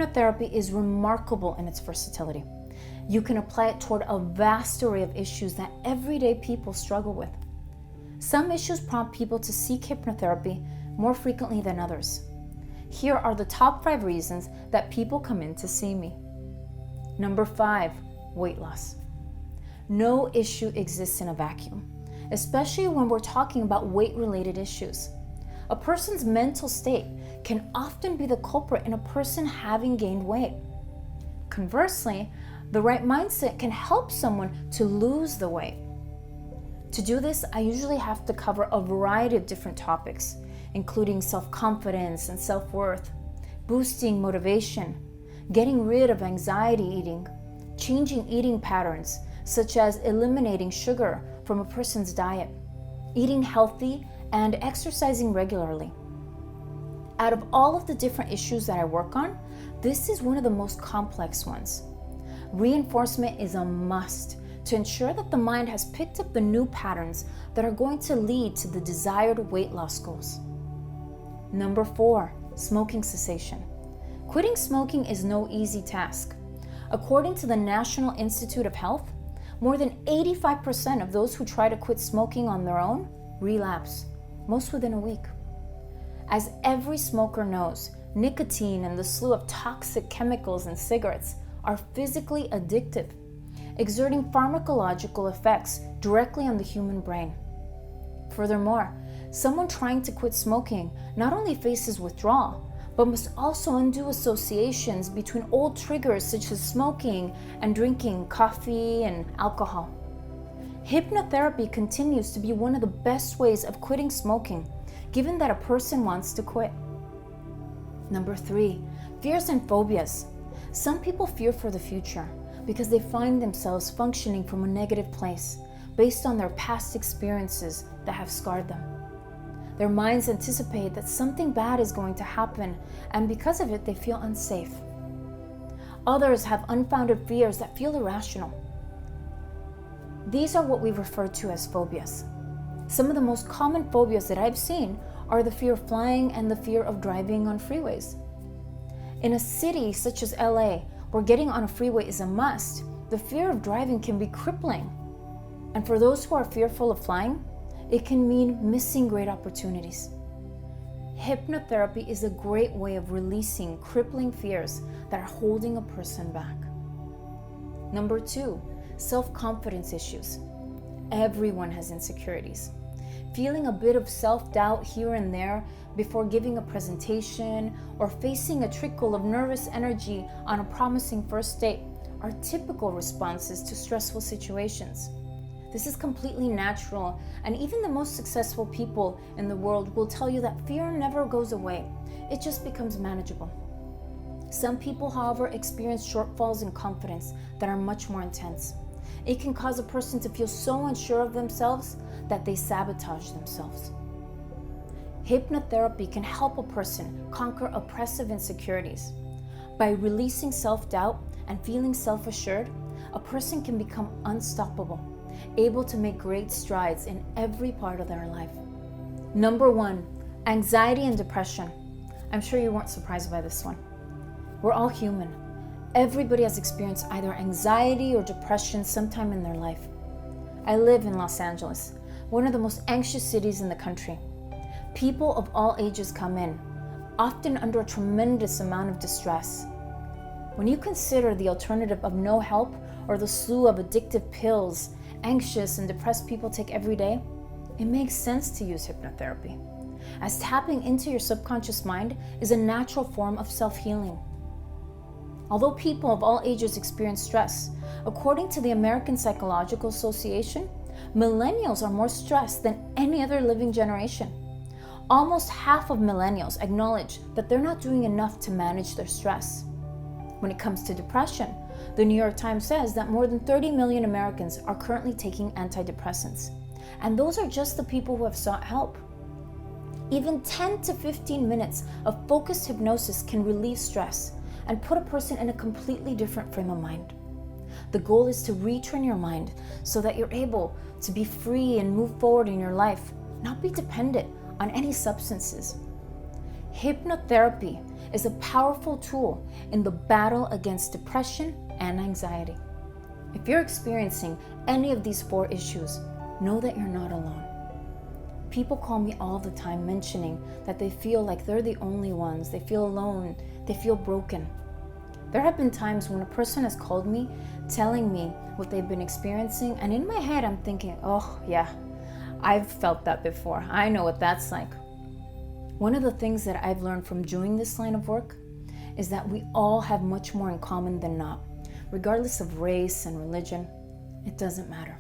Hypnotherapy is remarkable in its versatility. You can apply it toward a vast array of issues that everyday people struggle with. Some issues prompt people to seek hypnotherapy more frequently than others. Here are the top 5 reasons that people come in to see me. Number 5, weight loss. No issue exists in a vacuum, especially when we're talking about weight-related issues. A person's mental state can often be the culprit in a person having gained weight. Conversely, the right mindset can help someone to lose the weight. To do this, I usually have to cover a variety of different topics, including self-confidence and self-worth, boosting motivation, getting rid of anxiety eating, changing eating patterns, such as eliminating sugar from a person's diet, eating healthy, and exercising regularly. Out of all of the different issues that I work on, this is one of the most complex ones. Reinforcement is a must to ensure that the mind has picked up the new patterns that are going to lead to the desired weight loss goals. Number 4, smoking cessation. Quitting smoking is no easy task. According to the National Institute of Health, more than 85% of those who try to quit smoking on their own relapse, most within a week. As every smoker knows, nicotine and the slew of toxic chemicals in cigarettes are physically addictive, exerting pharmacological effects directly on the human brain. Furthermore, someone trying to quit smoking not only faces withdrawal, but must also undo associations between old triggers such as smoking and drinking coffee and alcohol. Hypnotherapy continues to be one of the best ways of quitting smoking, given that a person wants to quit. Number 3, fears and phobias. Some people fear for the future because they find themselves functioning from a negative place based on their past experiences that have scarred them. Their minds anticipate that something bad is going to happen, and because of it, they feel unsafe. Others have unfounded fears that feel irrational. These are what we refer to as phobias. Some of the most common phobias that I've seen are the fear of flying and the fear of driving on freeways. In a city such as LA, where getting on a freeway is a must, the fear of driving can be crippling. And for those who are fearful of flying, it can mean missing great opportunities. Hypnotherapy is a great way of releasing crippling fears that are holding a person back. Number 2, self-confidence issues. Everyone has insecurities. Feeling a bit of self-doubt here and there before giving a presentation or facing a trickle of nervous energy on a promising first date are typical responses to stressful situations. This is completely natural, and even the most successful people in the world will tell you that fear never goes away. It just becomes manageable. Some people, however, experience shortfalls in confidence that are much more intense. It can cause a person to feel so unsure of themselves that they sabotage themselves. Hypnotherapy can help a person conquer oppressive insecurities. By releasing self-doubt and feeling self-assured, a person can become unstoppable, able to make great strides in every part of their life. Number 1, anxiety and depression. I'm sure you weren't surprised by this one. We're all human. Everybody has experienced either anxiety or depression sometime in their life. I live in Los Angeles, one of the most anxious cities in the country. People of all ages come in, often under a tremendous amount of distress. When you consider the alternative of no help or the slew of addictive pills anxious and depressed people take every day, it makes sense to use hypnotherapy, as tapping into your subconscious mind is a natural form of self-healing. Although people of all ages experience stress, according to the American Psychological Association, millennials are more stressed than any other living generation. Almost half of millennials acknowledge that they're not doing enough to manage their stress. When it comes to depression, the New York Times says that more than 30 million Americans are currently taking antidepressants, and those are just the people who have sought help. Even 10 to 15 minutes of focused hypnosis can relieve stress and put a person in a completely different frame of mind. The goal is to retrain your mind so that you're able to be free and move forward in your life, not be dependent on any substances. Hypnotherapy is a powerful tool in the battle against depression and anxiety. If you're experiencing any of these 4 issues, know that you're not alone. People call me all the time mentioning that they feel like they're the only ones, they feel alone, they feel broken. There have been times when a person has called me telling me what they've been experiencing, and in my head I'm thinking, oh yeah, I've felt that before. I know what that's like. One of the things that I've learned from doing this line of work is that we all have much more in common than not. Regardless of race and religion, it doesn't matter.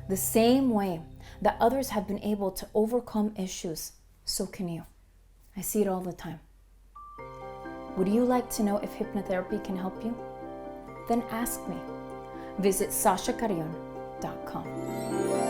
The same way that others have been able to overcome issues, so can you. I see it all the time. Would you like to know if hypnotherapy can help you? Then ask me. Visit SashaCarrion.com.